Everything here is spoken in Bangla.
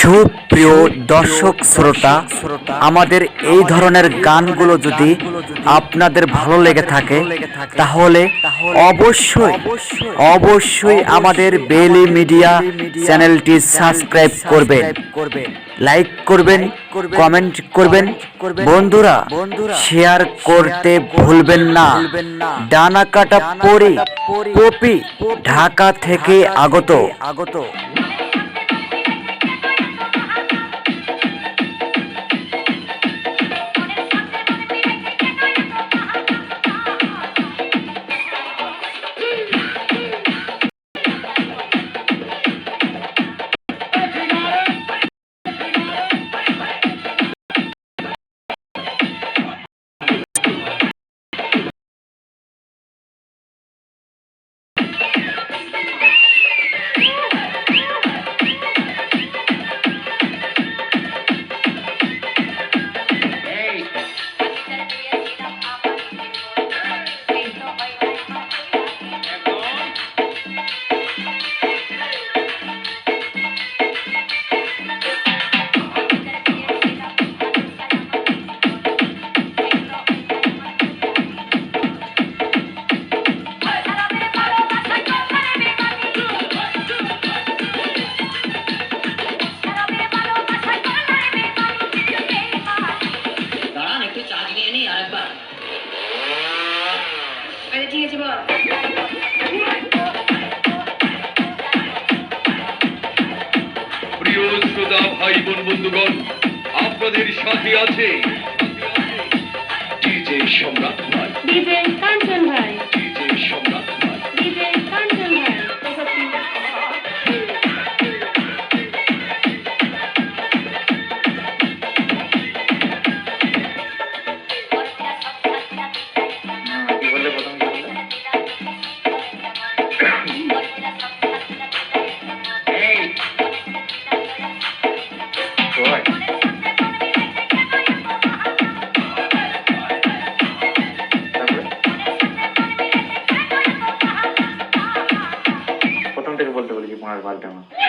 সুপ্রিয় দর্শক শ্রোতা, আমাদের এই ধরনের গানগুলো যদি আপনাদের ভালো লেগে থাকে তাহলে অবশ্যই অবশ্যই আমাদের বেলি মিডিয়া চ্যানেলটি সাবস্ক্রাইব করবেন, লাইক করবেন, কমেন্ট করবেন, বন্ধুরা শেয়ার করতে ভুলবেন না। ডানা কাটা পরি পপি ঢাকা থেকে আগত। প্রিয় শ্রোতা ভাই বোন বন্ধুগণ, আপনাদের সাথে আছে ডিজে সম্রাট ভাই, ডিজে কাঞ্চন ভাই, ডিজে সম্রাট ভাই, ডিজে কাঞ্চন ভাই। প্রথম থেকে বলতে বলেছি 5 বার আমার